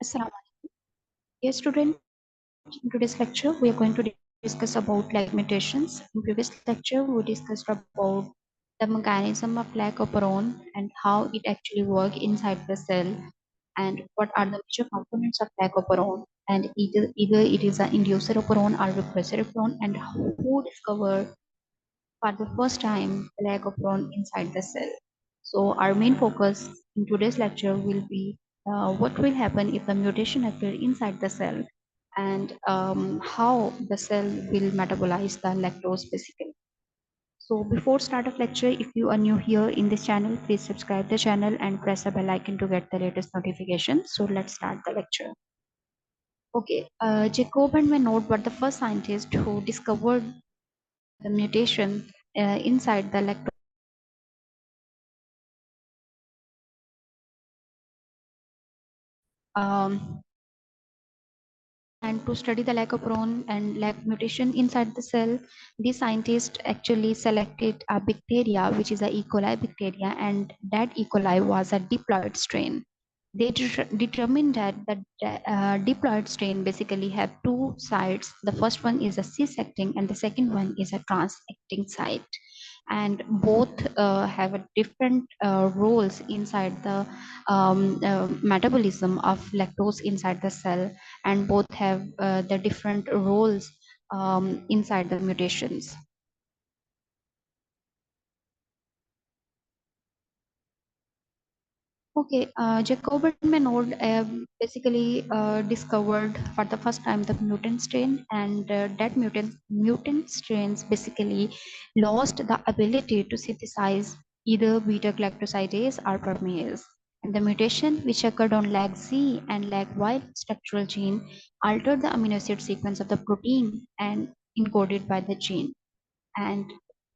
Assalamu alaikum. Dear student, in today's lecture, we are going to discuss about lag mutations. In previous lecture, we discussed about the mechanism of lag operon and how it actually works inside the cell and what are the major components of lag operon and either it is an inducer operon or repressor operon and who discovered for the first time the lag operon inside the cell. So our main focus in today's lecture will be what will happen if the mutation occur inside the cell and how the cell will metabolize the lactose basically. So before start of lecture, if you are new here in this channel, please subscribe the channel and press the bell icon to get the latest notification. So let's start the lecture. Okay, Jacob and Menard were the first scientists who discovered the mutation inside the lactose. Um, And to study the lac operon and lac mutation inside the cell, the scientists actually selected a bacteria, which is a E. coli bacteria, and that E. coli was a diploid strain. They determined that the diploid strain basically have two sides. The first one is a cis-acting and the second one is a trans-acting site. And both have a different roles inside the metabolism of lactose inside the cell, and both have the different roles inside the mutations. Okay, Jacob and Menard basically discovered for the first time the mutant strain, and that mutant strains basically lost the ability to synthesize either beta galactosidase or permease. And the mutation, which occurred on LAG-Z and LAG-Y structural gene, altered the amino acid sequence of the protein and encoded by the gene. And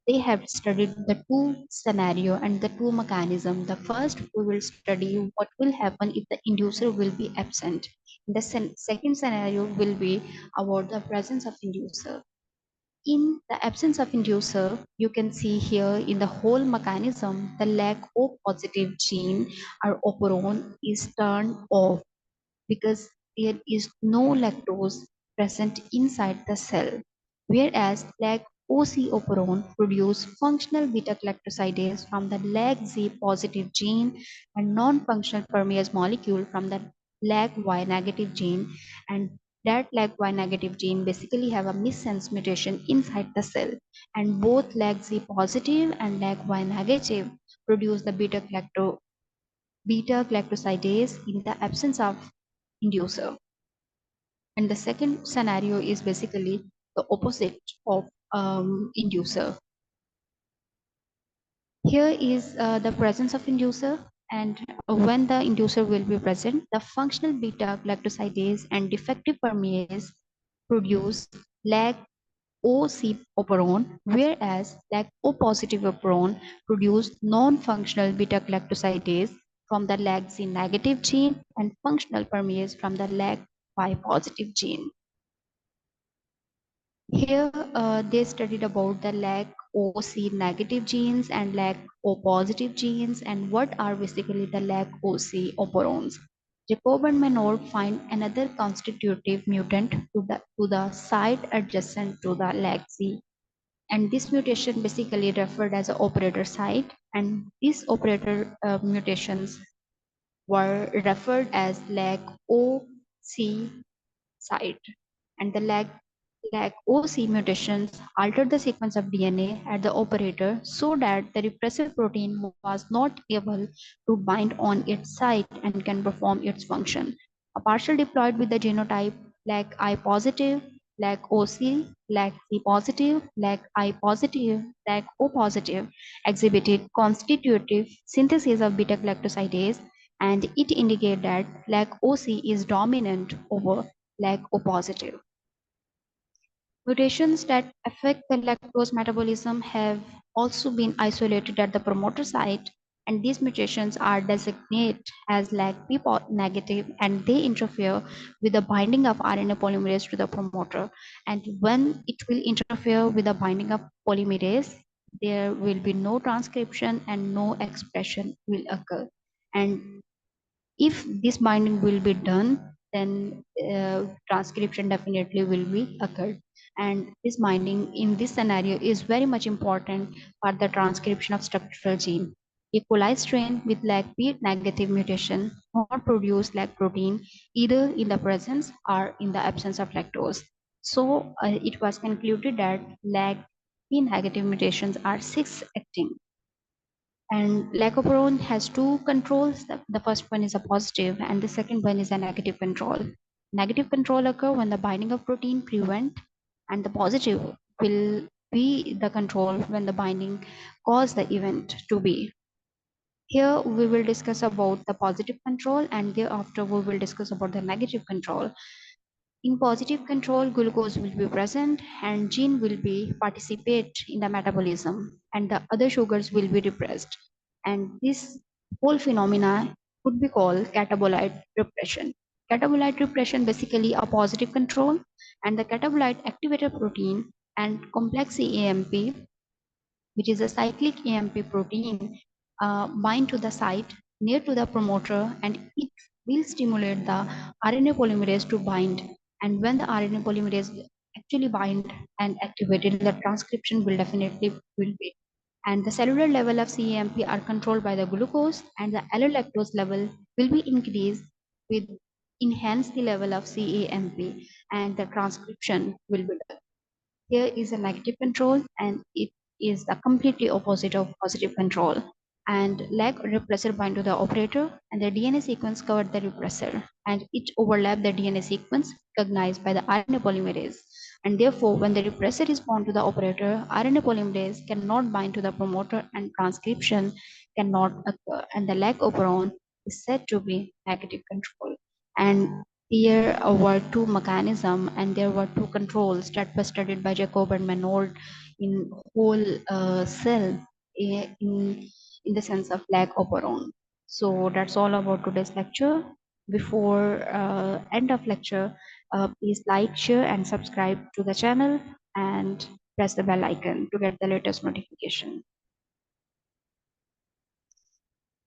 they have studied the two scenario and the two mechanism. The first, we will study what will happen if the inducer will be absent. The second scenario will be about the presence of inducer. In the absence of inducer, you can see here in the whole mechanism, the lack of positive gene or operon is turned off because there is no lactose present inside the cell, whereas LAG-OC operon produce functional beta-galactosidase from the LAG-Z positive gene and non-functional permease molecule from the LAG-Y negative gene, and that LAG-Y negative gene basically have a missense mutation inside the cell, and both LAG-Z positive and LAG-Y negative produce the beta-galactosidase in the absence of inducer. And the second scenario is basically the opposite of inducer. Here is the presence of inducer, and when the inducer will be present, the functional beta galactosidase and defective permease produce lag OC operon, whereas lag O positive operon produce non-functional beta galactosidase from the lag Z negative gene and functional permease from the lag Y positive gene. Here, they studied about the lag OC negative genes and lag O positive genes and what are basically the lag OC operons. Jacob and Menard find another constitutive mutant to the site adjacent to the lag Z. And this mutation basically referred as an operator site, and these operator mutations were referred as lag OC site, and the lag OC mutations altered the sequence of DNA at the operator so that the repressive protein was not able to bind on its site and can perform its function. A partial diploid with the genotype lag I positive, lag OC, lag C positive, lag I positive, lag O positive exhibited constitutive synthesis of beta galactosidase, and it indicates that lag OC is dominant over lag O positive. Mutations that affect the lactose metabolism have also been isolated at the promoter site, and these mutations are designated as LAG-P negative, and they interfere with the binding of RNA polymerase to the promoter. And when it will interfere with the binding of polymerase, there will be no transcription and no expression will occur. And if this binding will be done, then transcription definitely will be occurred. And this binding in this scenario is very much important for the transcription of structural gene. E. coli strain with LAC-P negative mutation not produce LAC protein either in the presence or in the absence of lactose. So it was concluded that LAC-P negative mutations are cis acting, and lacoperon has two controls. The first one is a positive and the second one is a negative control. Negative control occur when the binding of protein prevent, and the positive will be the control when the binding cause the event to be. Here we will discuss about the positive control, and thereafter we will discuss about the negative control. In positive control, glucose will be present and gene will be participate in the metabolism and the other sugars will be repressed. And this whole phenomena could be called catabolite repression. Catabolite repression basically a positive control, and the catabolite activator protein and complex CAMP, which is a cyclic AMP protein, bind to the site near to the promoter, and it will stimulate the RNA polymerase to bind. And when the RNA polymerase actually bind and activated, the transcription will definitely will be. And the cellular level of CAMP are controlled by the glucose, and the allolactose level will be increased with enhance the level of CAMP, and the transcription will be done. Here is a negative control, and it is the completely opposite of positive control. And lag repressor bind to the operator, and the DNA sequence covered the repressor, and it overlap the DNA sequence recognized by the RNA polymerase. And therefore, when the repressor is bound to the operator, RNA polymerase cannot bind to the promoter, and transcription cannot occur. And the lag operon is said to be negative control. And here were two mechanisms and there were two controls that were studied by Jacob and Menard in whole cell in the sense of lag operon. So that's all about today's lecture. Before end of lecture, please like, share, and subscribe to the channel and press the bell icon to get the latest notification.